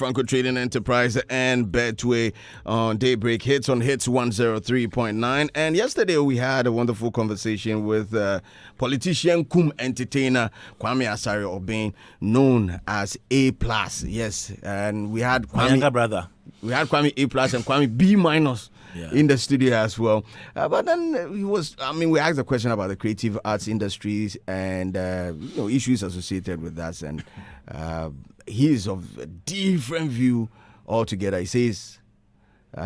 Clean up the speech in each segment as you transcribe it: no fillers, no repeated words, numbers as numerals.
Franco Trading Enterprise and Betway on Daybreak Hits on Hits 103.9. And yesterday we had a wonderful conversation with politician cum entertainer Kwame A-Plus, known as A-Plus. Yes, and we had my younger brother. We had Kwame A-Plus and Kwame B- in the studio as well. But then we asked a question about the creative arts industries and issues associated with that. And he is of a different view altogether. He says,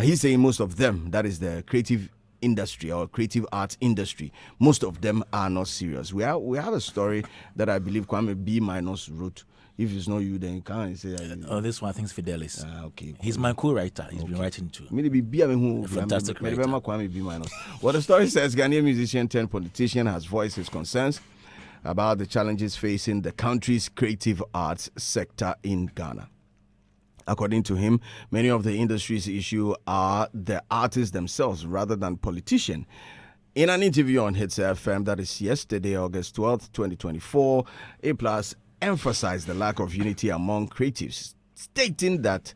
he's saying most of them, that is the creative industry or creative arts industry, most of them are not serious. We have a story that I believe Kwame B- wrote. If it's not you, then you can't say. This one I think is Fidelis. Okay, cool. He's my co-writer. He's been writing too. Fantastic writer. Well, the story says Ghanaian musician turned politician has voiced his concerns about the challenges facing the country's creative arts sector in Ghana. According to him, many of the industry's issues are the artists themselves rather than politicians. In an interview on Hits FM, that is yesterday, August 12th, 2024, A-Plus emphasized the lack of unity among creatives, stating that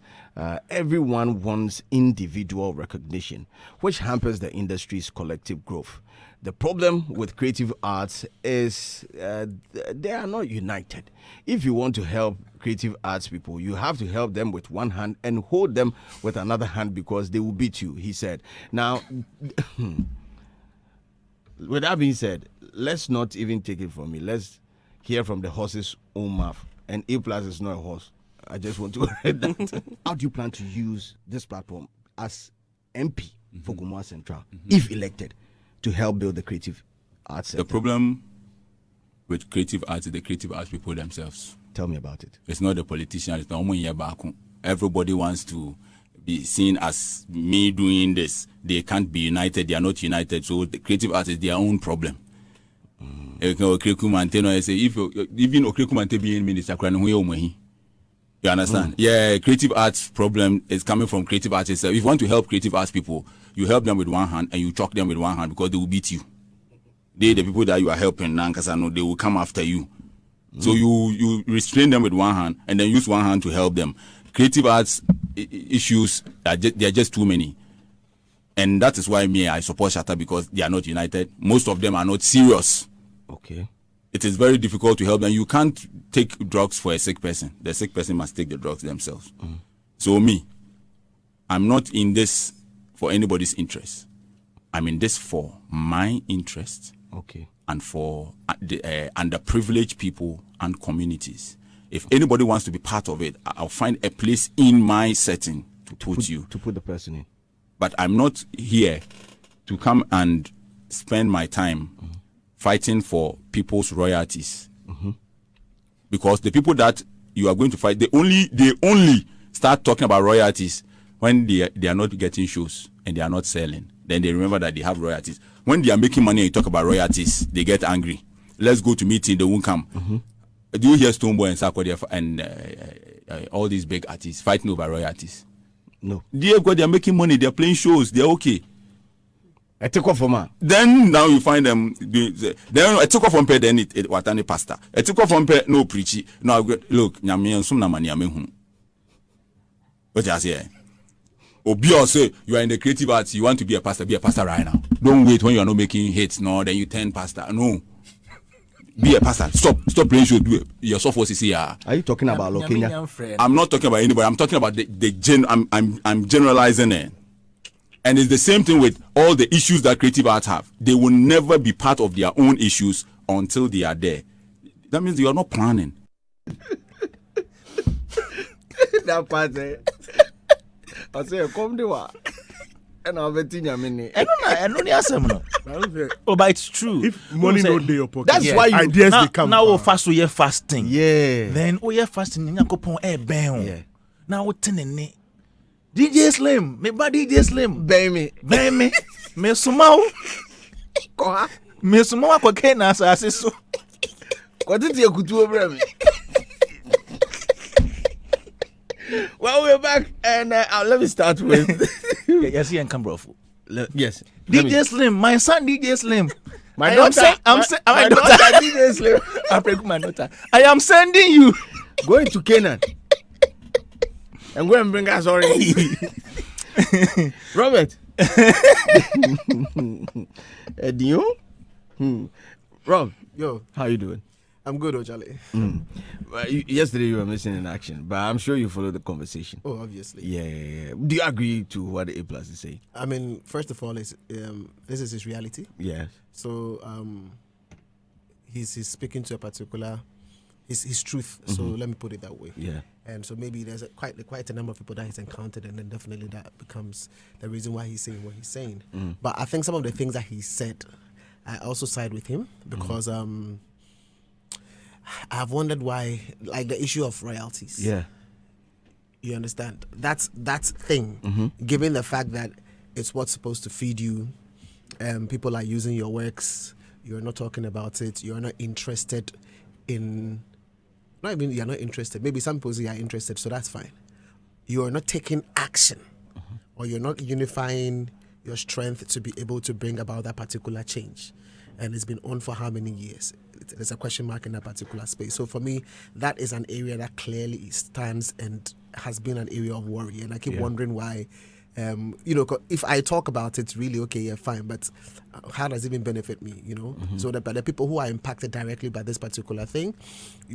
everyone wants individual recognition, which hampers the industry's collective growth. The problem with creative arts is they are not united. If you want to help creative arts people, you have to help them with one hand and hold them with another hand because they will beat you, he said. Now, with that being said, let's not even take it from me. Let's hear from the horse's own mouth. And A-Plus is not a horse. I just want to read that. How do you plan to use this platform as MP for Gumua Central, if elected, to help build the creative arts sector? The problem with creative arts is the creative arts people themselves. Tell me about it. It's not the politician. It's not one. Everybody wants to be seen as me doing this. They can't be united. They are not united. So the creative arts is their own problem. If even Okrekumante being minister, you understand? Yeah, creative arts problem is coming from creative arts itself. If you want to help creative arts people, you help them with one hand and you choke them with one hand because they will beat you. The people that you are helping, they will come after you. So you restrain them with one hand and then use one hand to help them. Creative arts issues, they are just too many. And that is why I support Shatta, because they are not united. Most of them are not serious. Okay. It is very difficult to help them. You can't take drugs for a sick person. The sick person must take the drugs themselves. So I'm not in this for anybody's interest. I'm in this for my interest. Okay. And for the underprivileged people and communities. If anybody wants to be part of it, I'll find a place in my setting to put the person in. But I'm not here to come and spend my time fighting for people's royalties. Because the people that you are going to fight, they only start talking about royalties when they are not getting shows and they are not selling. Then they remember that they have royalties. When they are making money and you talk about royalties, they get angry. Let's go to meeting, they won't come. Do you hear Stoneboy and Sarkodie and all these big artists fighting over royalties? No. They are making money, they are playing shows, they are okay. I take off from her. Then now you find them doing. Then I took off from pay. Then it what any pastor. I took off from pay. No preachy. No look. Nyame some na mani ame what you say? Obi say you are in the creative arts. You want to be a pastor. Be a pastor right now. Don't wait when you are not making hits. No, then you turn pastor. No. Be a pastor. Stop playing show. Do it. Your software is here. Are you talking about Lokenya? I'm not talking about anybody. I'm talking about the I'm generalizing it. And it's the same thing with all the issues that creative arts have. They will never be part of their own issues until they are there. That means you are not planning. That part, I say, come to what? And I'll bet you a minute. I know. Oh, but it's true. If money no day your pocket, that's why you ideas they come. Now we fast we are fasting. Yeah. Then we are fasting. You go pon ben. Yeah. Now we tenene. DJ Slim, me ba DJ Slim. Baby. Me sumau. Me sumau kwa kena sa asiso. What did you kutu over me? Well, we're back, and let me start with. Yes, you can bro. Yes. DJ Slim, my son DJ Slim. My daughter, my daughter DJ Slim. I pray my daughter. I am sending you going to Canaan. and go and bring us already. Robert. Dio? Rob. Yo. How you doing? I'm good, Charlie. Yesterday you were missing in action, but I'm sure you followed the conversation. Oh, obviously. Yeah. Do you agree to what the A+ is saying? I mean, first of all, this is his reality. Yes. So he's speaking to a particular his truth. So let me put it that way. Yeah. And so maybe there's quite a number of people that he's encountered, and then definitely that becomes the reason why he's saying what he's saying. But I think some of the things that he said, I also side with him because I've wondered why, like the issue of royalties. Yeah. You understand? That's thing. Given the fact that it's what's supposed to feed you, people are using your works. You're not talking about it. You're not interested in. Not even you're not interested. Maybe some people say you're interested, so that's fine. You're not taking action, or you're not unifying your strength to be able to bring about that particular change. And it's been on for how many years? There's a question mark in that particular space. So for me, that is an area that clearly stands and has been an area of worry. And I keep wondering why, if I talk about it, really, okay, yeah, fine. But how does it even benefit me, So but the people who are impacted directly by this particular thing,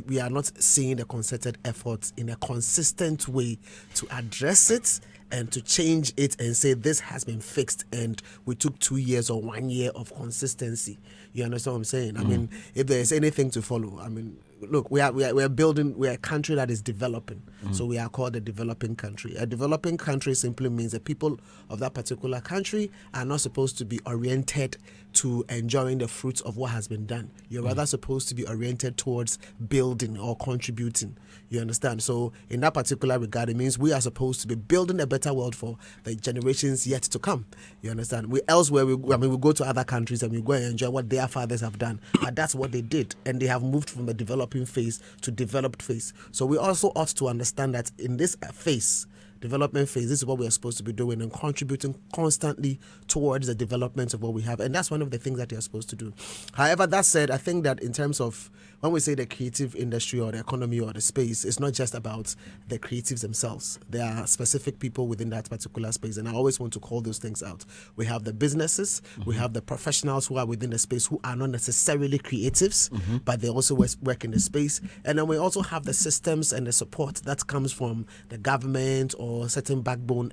we are not seeing the concerted efforts in a consistent way to address it and to change it and say this has been fixed and we took 2 years or 1 year of consistency. You understand what I'm saying? I mean, if there's anything to follow, I mean, look, we're a country that is developing. So we are called a developing country. A developing country simply means the people of that particular country are not supposed to be oriented to enjoying the fruits of what has been done. You're rather supposed to be oriented towards building or contributing. You understand? So in that particular regard, it means we are supposed to be building a better world for the generations yet to come. You understand? We go to other countries and we go and enjoy what their fathers have done. But that's what they did. And they have moved from the developing phase to developed phase. So we also ought to understand that in this phase, development phase, this is what we are supposed to be doing and contributing constantly towards the development of what we have. And that's one of the things that you're supposed to do. However, that said, I think that in terms of when we say the creative industry or the economy or the space, it's not just about the creatives themselves. There are specific people within that particular space. And I always want to call those things out. We have the businesses, we have the professionals who are within the space who are not necessarily creatives, but they also work in the space. And then we also have the systems and the support that comes from the government or certain backbone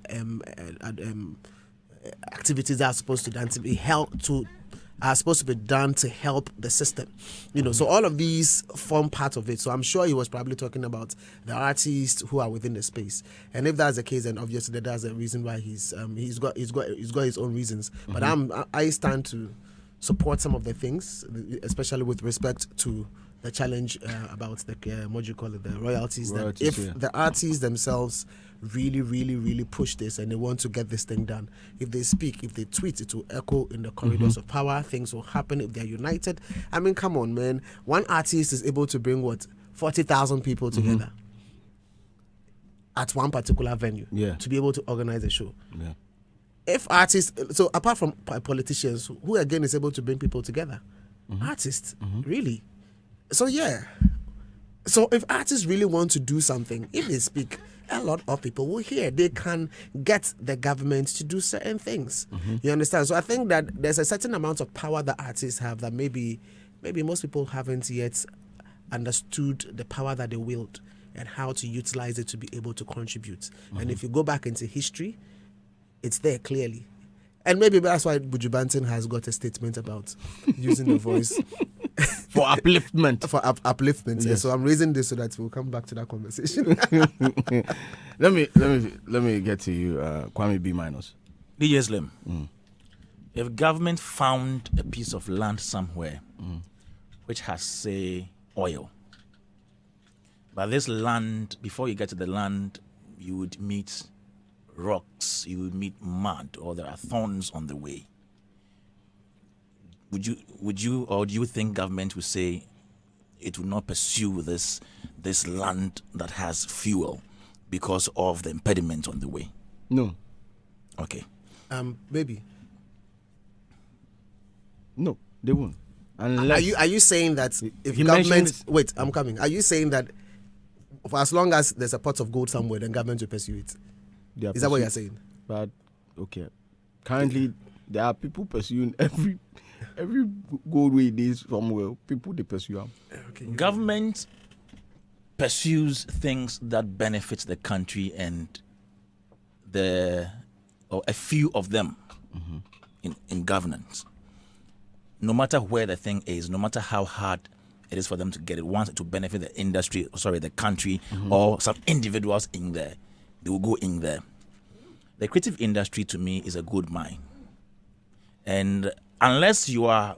activities that are supposed to be done to help the system. So all of these form part of it. So I'm sure he was probably talking about the artists who are within the space. And if that's the case, then obviously that's the reason why he's got his own reasons. But I stand to support some of the things, especially with respect to the challenge about the the royalties. That if the artists themselves really, really, really push this and they want to get this thing done, if they speak, if they tweet, it will echo in the corridors of power. Things will happen if they're united. I mean, come on, man. One artist is able to bring 40,000 people together at one particular venue to be able to organize a show. Yeah. If artists, so apart from politicians, who again is able to bring people together? Artists, really. So so if artists really want to do something, if they speak, a lot of people will hear. They can get the government to do certain things. You understand? So I think that there's a certain amount of power that artists have that maybe most people haven't yet understood the power that they wield and how to utilize it to be able to contribute. And if you go back into history, it's there clearly. And maybe that's why Buju Banton has got a statement about using the voice for upliftment. For upliftment. Yes. So I'm raising this so that we'll come back to that conversation. let me get to you, Kwame B-. DJ Slim. If government found a piece of land somewhere which has, say, oil, but this land, before you get to the land, you would meet rocks, you would meet mud, or there are thorns on the way. Would you, or do you think government would say it would not pursue this land that has fuel because of the impediment on the way? No. Okay. Maybe. No, they won't. Unless are you saying that if government... Wait, I'm coming. Are you saying that for as long as there's a pot of gold somewhere, then government will pursue it. Is that what you're saying? But okay, currently there are people pursuing every gold way days somewhere. People they pursue them. Okay. Government pursues things that benefit the country and a few of them in governance. No matter where the thing is, no matter how hard it is for them to get it, wants it to benefit the country or some individuals in there, they will go in there. The creative industry to me is a good mine. And unless you are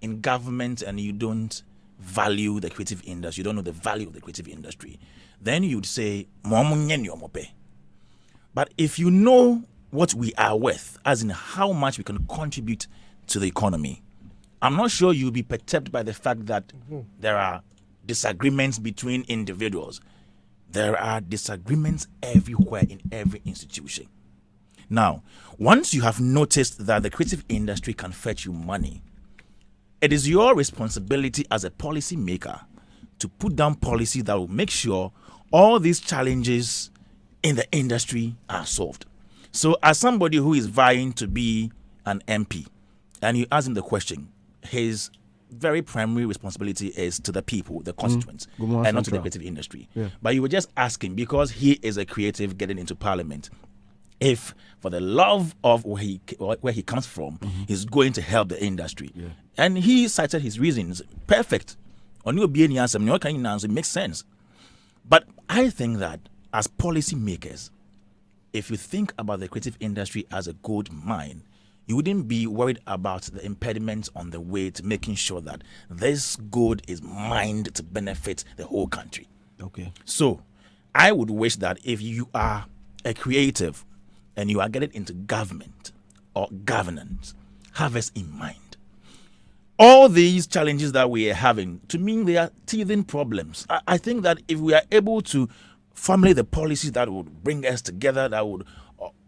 in government and you don't value the creative industry, you don't know the value of the creative industry, then you'd say, but if you know what we are worth, as in how much we can contribute to the economy, I'm not sure you'll be perturbed by the fact that there are disagreements between individuals. There are disagreements everywhere in every institution. Now, once you have noticed that the creative industry can fetch you money, it is your responsibility as a policy maker to put down policy that will make sure all these challenges in the industry are solved. So as somebody who is vying to be an MP, and you ask him the question, his very primary responsibility is to the people, the constituents, and not to the creative industry. Yeah. But you were just asking, because he is a creative getting into parliament, if for the love of where he comes from, he's going to help the industry. Yeah. And he cited his reasons. Perfect. It makes sense. But I think that as policy makers, if you think about the creative industry as a gold mine, you wouldn't be worried about the impediments on the way to making sure that this gold is mined to benefit the whole country. Okay. So I would wish that if you are a creative and you are getting into government or governance, have this in mind. All these challenges that we are having, to me, they are teething problems. I think that if we are able to formulate the policies that would bring us together, that would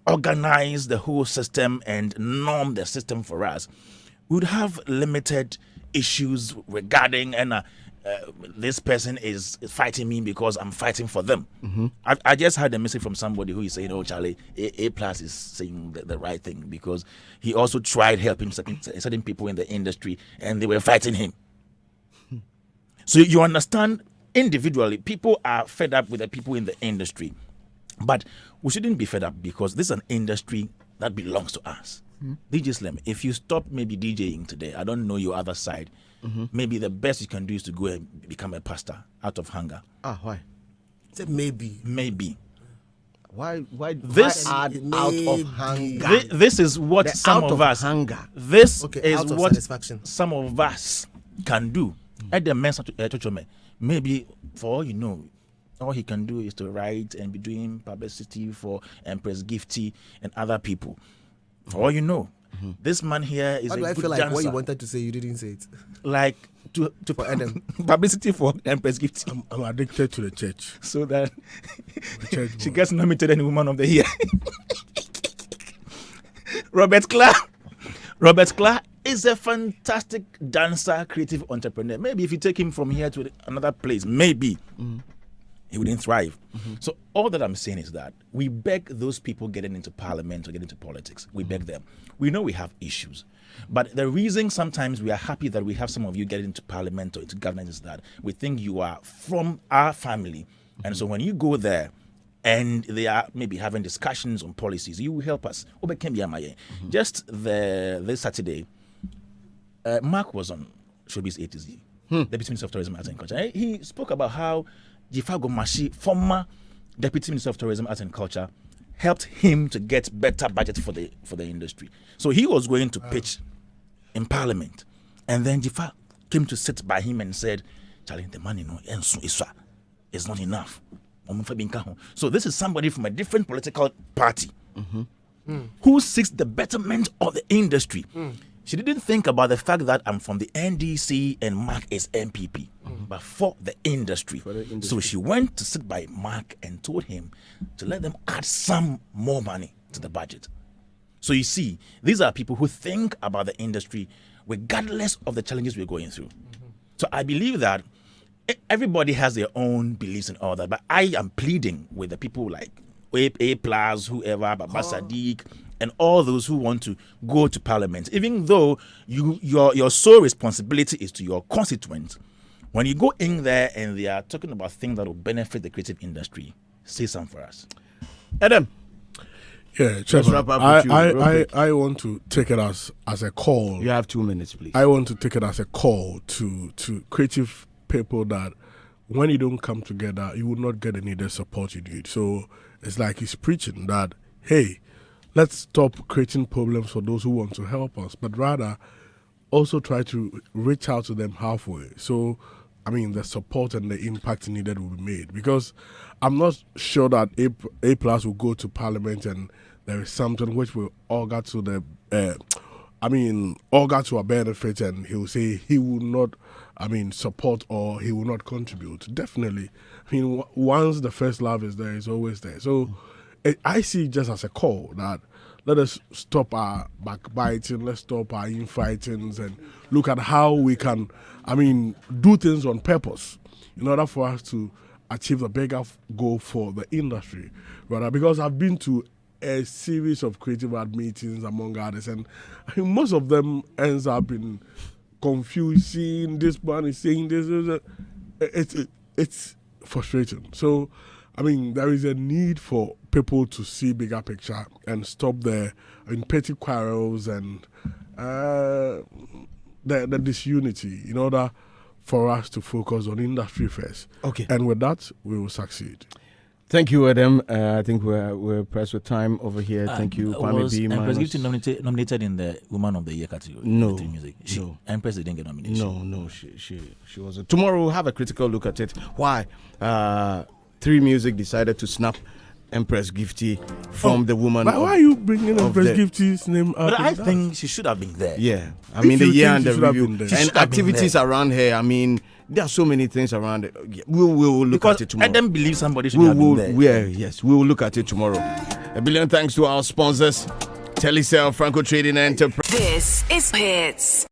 organize the whole system and norm the system for us, we would have limited issues regarding this person is fighting me because I'm fighting for them. I just had a message from somebody who is saying, oh, Charlie, A-Plus is saying the right thing because he also tried helping certain people in the industry and they were fighting him. So you understand, individually, people are fed up with the people in the industry. But we shouldn't be fed up because this is an industry that belongs to us. DJ Slim, if you stop maybe DJing today, I don't know your other side, maybe the best you can do is to go and become a pastor out of hunger. Why? Maybe. Why this out of hunger? This is what some of us hunger. This is what satisfaction. Some of us can do. At the men's maybe for all you know, all he can do is to write and be doing publicity for Empress Gifty and other people. For all you know, this man here is a good dancer. Why do I feel like what you wanted to say, you didn't say it? Like to for Adam. Publicity for Empress Gifty. I'm addicted to the church. So that she gets nominated any Woman of the Year. Robert Clark is a fantastic dancer, creative entrepreneur. Maybe if you take him from here to another place, maybe he wouldn't thrive. So all that I'm saying is that we beg those people getting into parliament or getting into politics. We beg them. We know we have issues. But the reason sometimes we are happy that we have some of you getting into parliament or into governance is that we think you are from our family. And so when you go there and they are maybe having discussions on policies, you will help us. Just this Saturday, Mark was on Showbiz A to Z, Deputy Minister of Tourism, Arts and Culture. He spoke about how Jifago Mashi, former Deputy Minister of Tourism, Arts and Culture, helped him to get better budget for the industry. So he was going to pitch in Parliament, and then Jifa came to sit by him and said, "Charlie, the money is not enough." So this is somebody from a different political party who seeks the betterment of the industry. She didn't think about the fact that I'm from the NDC and Mark is MPP, but for the industry. So she went to sit by Mark and told him to let them add some more money to the budget. So you see, these are people who think about the industry regardless of the challenges we're going through. So I believe that everybody has their own beliefs and all that, but I am pleading with the people like A-Plus, whoever, Baba Sadiq, and all those who want to go to parliament, even though your sole responsibility is to your constituents. When you go in there and they are talking about things that will benefit the creative industry, say something for us. Adam. Yeah, Chairman, I want to take it as a call. You have 2 minutes, please. I want to take it as a call to creative people that when you don't come together, you will not get the needed support you need. So it's like he's preaching that, hey, let's stop creating problems for those who want to help us, but rather also try to reach out to them halfway. So, I mean, the support and the impact needed will be made. Because I'm not sure that A-Plus will go to Parliament and there is something which will augur to the, augur to our benefit, and he will say he will not, support or he will not contribute. Definitely. I mean, once the first love is there, it's always there. So I see it just as a call that let us stop our backbiting, let's stop our infightings and look at how we can, do things on purpose in order for us to achieve the bigger goal for the industry. Rather, because I've been to a series of creative art meetings among others, and most of them ends up in confusing. This one is saying this. It's frustrating. So, there is a need for people to see bigger picture and stop the petty quarrels and the disunity in order for us to focus on industry first. Okay. And with that, we will succeed. Thank you, Adam. I think we're pressed with time over here. Thank you, Kwame B. Empress Gifty nominated in the Woman of the Year category? No. Music. No. Empress didn't get nomination. No, she wasn't. Tomorrow we'll have a critical look at it. Why? 3 Music decided to snap Empress Gifty from the Woman. But why are you bringing Empress Gifty's name up? But I think she should have been there. Yeah. The year and the review. And activities there. Around her. There are so many things around it. We'll look at it tomorrow. I don't believe somebody should have been there. Yes, we will look at it tomorrow. A billion thanks to our sponsors, Telecel, Franco Trading Enterprise. This is Hits.